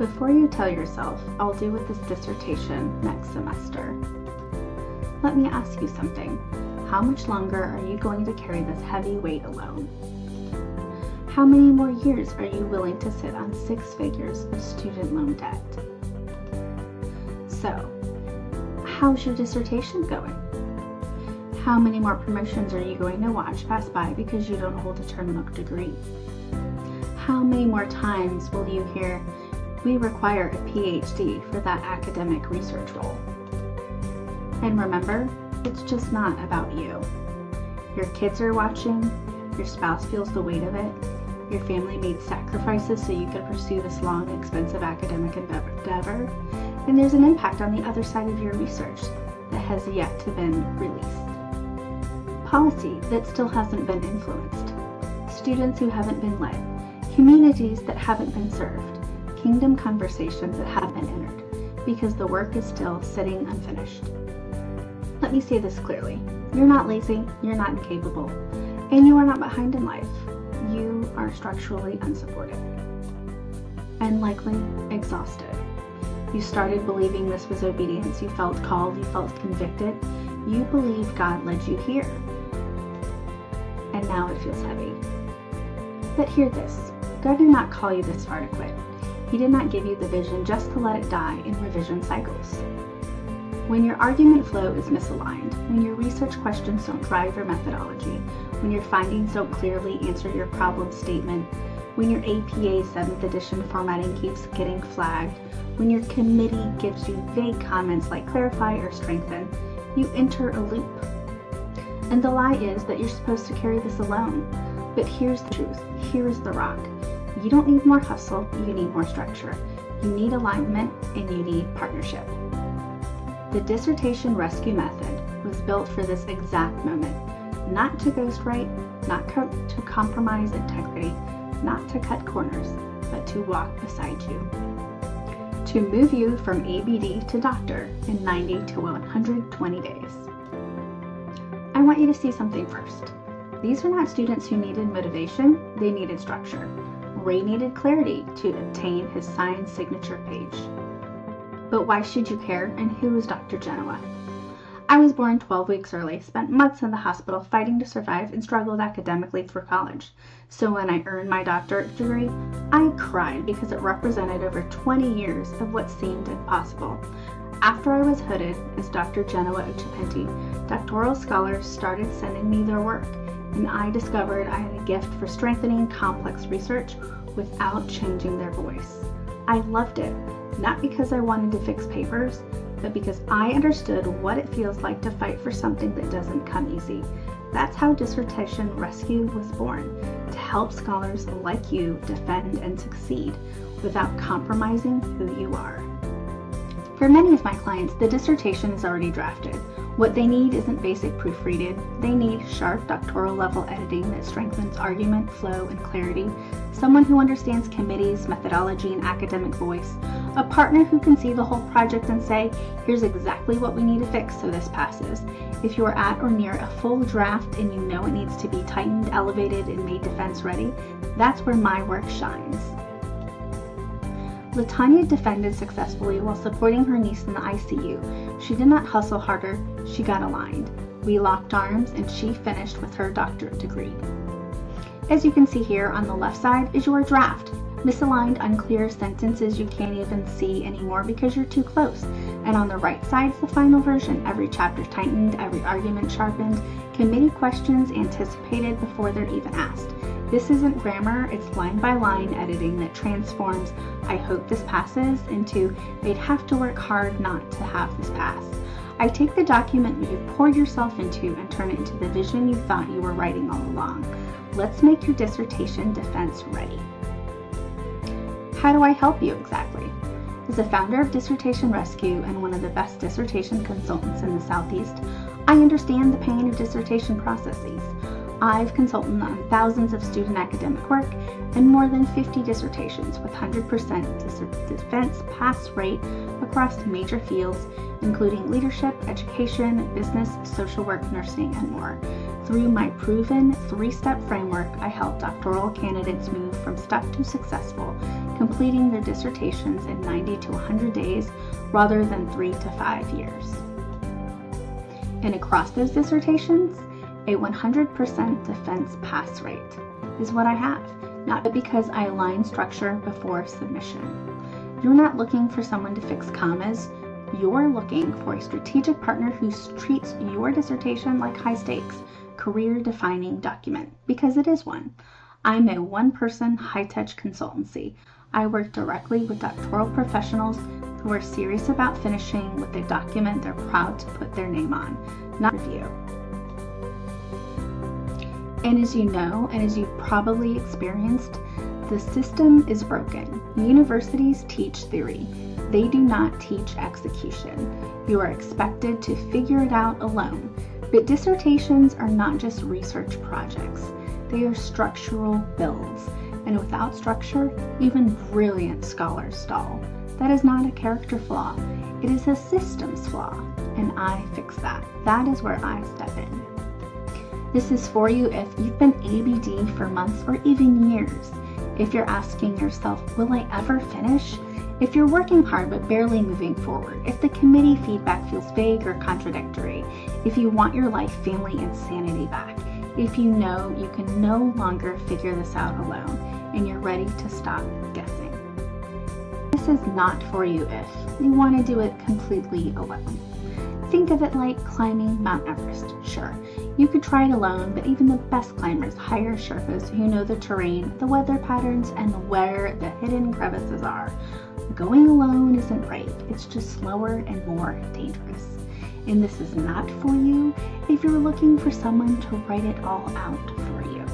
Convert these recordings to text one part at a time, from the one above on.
Before you tell yourself, I'll do with this dissertation next semester, let me ask you something. How much longer are you going to carry this heavy weight alone? How many more years are you willing to sit on 6 figures of student loan debt? So, how's your dissertation going? How many more promotions are you going to watch pass by because you don't hold a terminal degree? How many more times will you hear, "We require a PhD for that academic research role"? And remember, it's just not about you. Your kids are watching, your spouse feels the weight of it, your family made sacrifices so you could pursue this long, expensive academic endeavor, and there's an impact on the other side of your research that has yet to been released. Policy that still hasn't been influenced, students who haven't been led, communities that haven't been served, kingdom conversations that haven't been entered, because the work is still sitting unfinished. Let me say this clearly. You're not lazy, you're not incapable, and you are not behind in life. You are structurally unsupported and likely exhausted. You started believing this was obedience, you felt called, you felt convicted, you believed God led you here. And now it feels heavy. But hear this, God did not call you this far to quit. He did not give you the vision just to let it die in revision cycles. When your argument flow is misaligned, when your research questions don't drive your methodology, when your findings don't clearly answer your problem statement, when your APA 7th edition formatting keeps getting flagged, when your committee gives you vague comments like clarify or strengthen, you enter a loop. And the lie is that you're supposed to carry this alone. But here's the truth, here's the rock. You don't need more hustle, you need more structure. You need alignment, and you need partnership. The dissertation rescue method was built for this exact moment. Not to ghostwrite, not to compromise integrity, not to cut corners, but to walk beside you. To move you from ABD to doctor in 90 to 120 days. I want you to see something first. These are not students who needed motivation, they needed structure. Ray needed clarity to obtain his signed signature page. But why should you care, and who is Dr. Genoa? I was born 12 weeks early, spent months in the hospital fighting to survive, and struggled academically through college. So when I earned my doctorate degree, I cried because it represented over 20 years of what seemed impossible. After I was hooded as Dr. Genoa Ochapenti, doctoral scholars started sending me their work, and I discovered I had a gift for strengthening complex research without changing their voice. I loved it, not because I wanted to fix papers, but because I understood what it feels like to fight for something that doesn't come easy. That's how Dissertation Rescue was born, to help scholars like you defend and succeed without compromising who you are. For many of my clients, the dissertation is already drafted. What they need isn't basic proofreading. They need sharp doctoral level editing that strengthens argument, flow, and clarity, someone who understands committees, methodology, and academic voice, a partner who can see the whole project and say, here's exactly what we need to fix so this passes. If you are at or near a full draft and you know it needs to be tightened, elevated, and made defense ready, that's where my work shines. LaTanya defended successfully while supporting her niece in the ICU. She did not hustle harder, she got aligned. We locked arms and she finished with her doctorate degree. As you can see here on the left side is your draft. Misaligned, unclear sentences you can't even see anymore because you're too close. And on the right side is the final version. Every chapter tightened, every argument sharpened, committee questions anticipated before they're even asked. This isn't grammar, it's line-by-line editing that transforms, I hope this passes, into, they'd have to work hard not to have this pass. I take the document you've poured yourself into and turn it into the vision you thought you were writing all along. Let's make your dissertation defense ready. How do I help you exactly? As a founder of Dissertation Rescue and one of the best dissertation consultants in the Southeast, I understand the pain of dissertation processes. I've consulted on thousands of student academic work and more than 50 dissertations with 100% defense pass rate across major fields, including leadership, education, business, social work, nursing, and more. Through my proven 3-step framework, I help doctoral candidates move from stuck to successful, completing their dissertations in 90 to 100 days rather than 3 to 5 years. And across those dissertations, a 100% defense pass rate is what I have, not because I align structure before submission. You're not looking for someone to fix commas. You're looking for a strategic partner who treats your dissertation like high stakes, career-defining document, because it is one. I'm a one-person, high-touch consultancy. I work directly with doctoral professionals who are serious about finishing with a document they're proud to put their name on, not review. And as you know, and as you've probably experienced, the system is broken. Universities teach theory. They do not teach execution. You are expected to figure it out alone. But dissertations are not just research projects. They are structural builds. And without structure, even brilliant scholars stall. That is not a character flaw. It is a systems flaw. And I fix that. That is where I step in. This is for you if you've been ABD for months or even years. If you're asking yourself, will I ever finish? If you're working hard but barely moving forward, if the committee feedback feels vague or contradictory, if you want your life, family, and sanity back, if you know you can no longer figure this out alone and you're ready to stop guessing. This is not for you if you want to do it completely alone. Think of it like climbing Mount Everest. Sure, you could try it alone, but even the best climbers hire Sherpas who know the terrain, the weather patterns, and where the hidden crevices are. Going alone isn't right, it's just slower and more dangerous. And this is not for you if you're looking for someone to write it all out for you.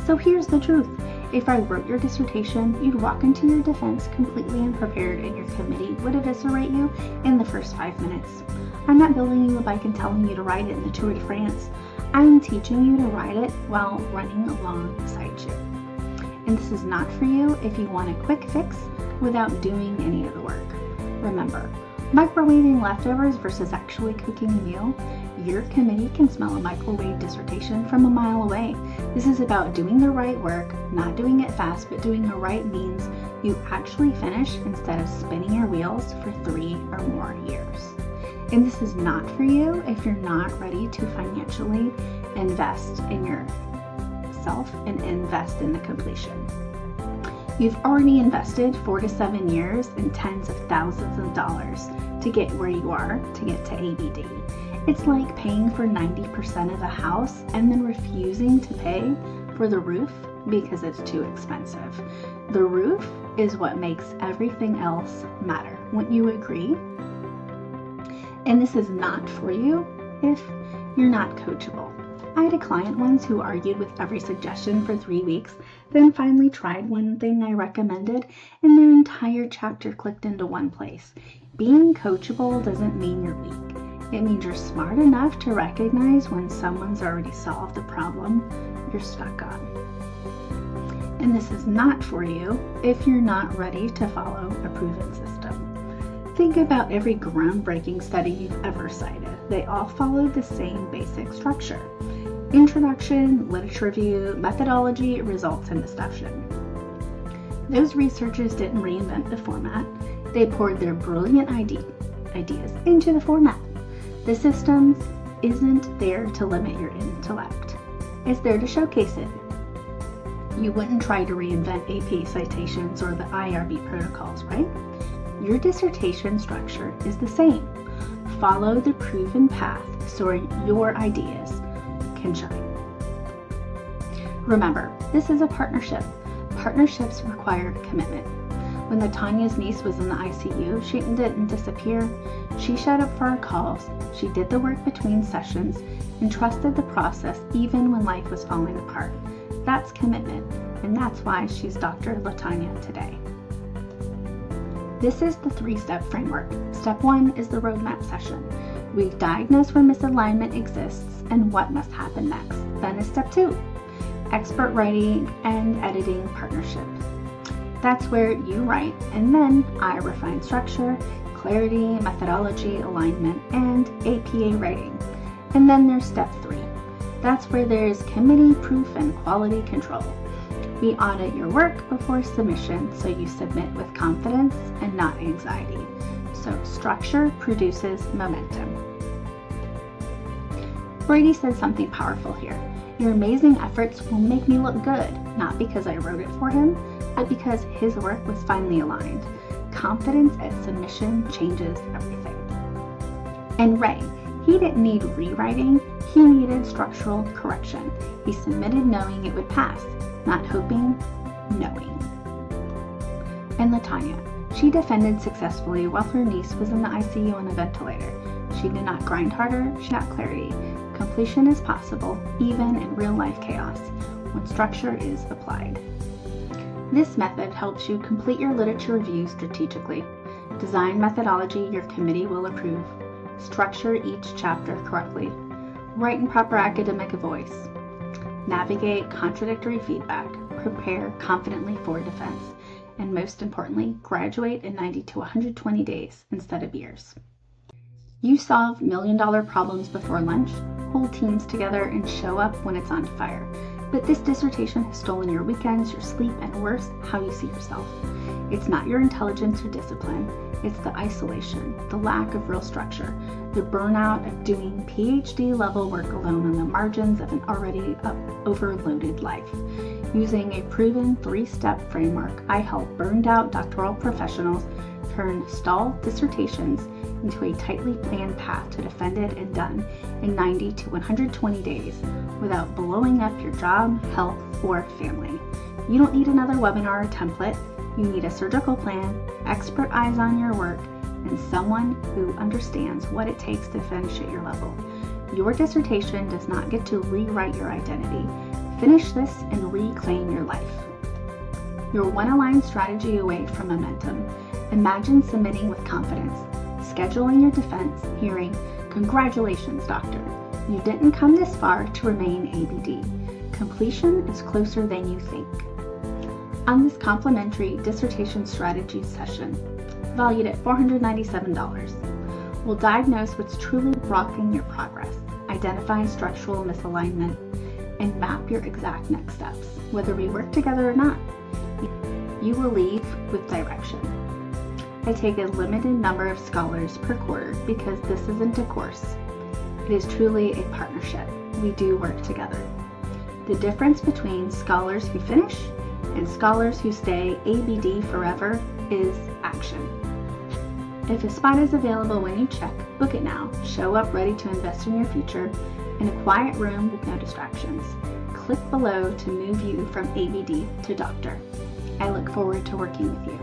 So here's the truth. If I wrote your dissertation, you'd walk into your defense completely unprepared and your committee would eviscerate you in the first 5 minutes. I'm not building you a bike and telling you to ride it in the Tour de France. I'm teaching you to ride it while running alongside you. And this is not for you if you want a quick fix without doing any of the work. Remember, microwaving leftovers versus actually cooking a meal. Your committee can smell a microwave dissertation from a mile away. This is about doing the right work, not doing it fast, but doing the right means you actually finish instead of spinning your wheels for 3 or more years. And this is not for you if you're not ready to financially invest in yourself and invest in the completion. You've already invested 4 to 7 years and tens of thousands of dollars to get where you are, to get to ABD. It's like paying for 90% of a house and then refusing to pay for the roof because it's too expensive. The roof is what makes everything else matter. Wouldn't you agree? And this is not for you if you're not coachable. I had a client once who argued with every suggestion for 3 weeks, then finally tried one thing I recommended, and their entire chapter clicked into one place. Being coachable doesn't mean you're weak. It means you're smart enough to recognize when someone's already solved the problem you're stuck on. And this is not for you if you're not ready to follow a proven system. Think about every groundbreaking study you've ever cited. They all follow the same basic structure. Introduction, literature review, methodology, results, and discussion. Those researchers didn't reinvent the format. They poured their brilliant ideas into the format. The system isn't there to limit your intellect. It's there to showcase it. You wouldn't try to reinvent AP citations or the IRB protocols, right? Your dissertation structure is the same. Follow the proven path so your ideas can shine. Remember, this is a partnership. Partnerships require commitment. When Latanya's niece was in the ICU, she didn't disappear. She showed up for our calls. She did the work between sessions and trusted the process even when life was falling apart. That's commitment, and that's why she's Dr. Latanya today. This is the 3-step framework. Step 1 is the roadmap session. We diagnose when misalignment exists and what must happen next. Then is step 2. expert writing and editing partnership. That's where you write, and then I refine structure, clarity, methodology, alignment, and APA writing. And then there's step 3. That's where there's committee proof and quality control. We audit your work before submission so you submit with confidence and not anxiety. So structure produces momentum. Brady said something powerful here. Your amazing efforts will make me look good, not because I wrote it for him, but because his work was finely aligned. Confidence at submission changes everything. And Ray, he didn't need rewriting, he needed structural correction. He submitted knowing it would pass, not hoping, knowing. And Latanya, she defended successfully while her niece was in the ICU on a ventilator. She did not grind harder, she got clarity. Completion is possible, even in real-life chaos, when structure is applied. This method helps you complete your literature review strategically, design methodology your committee will approve, structure each chapter correctly, write in proper academic voice, navigate contradictory feedback, prepare confidently for defense, and most importantly, graduate in 90 to 120 days instead of years. You solve million-dollar problems before lunch, hold teams together, and show up when it's on fire. But this dissertation has stolen your weekends, your sleep, and worse, how you see yourself. It's not your intelligence or discipline. It's the isolation, the lack of real structure, the burnout of doing PhD-level work alone on the margins of an already overloaded life. Using a proven 3-step framework, I help burned-out doctoral professionals turn stalled dissertations into a tightly planned path to defended and done in 90 to 120 days without blowing up your job, health, or family. You don't need another webinar or template. You need a surgical plan, expert eyes on your work, and someone who understands what it takes to finish at your level. Your dissertation does not get to rewrite your identity. Finish this and reclaim your life. You're one aligned strategy away from momentum. Imagine submitting with confidence, scheduling your defense, hearing, "Congratulations, doctor. You didn't come this far to remain ABD. Completion is closer than you think." On this complimentary dissertation strategy session, valued at $497, we'll diagnose what's truly blocking your progress, identify structural misalignment, and map your exact next steps. Whether we work together or not, you will leave with direction. I take a limited number of scholars per quarter because this isn't a course. It is truly a partnership. We do work together. The difference between scholars who finish and scholars who stay ABD forever is action. If a spot is available when you check, book it now. Show up ready to invest in your future in a quiet room with no distractions. Click below to move you from ABD to doctor. I look forward to working with you.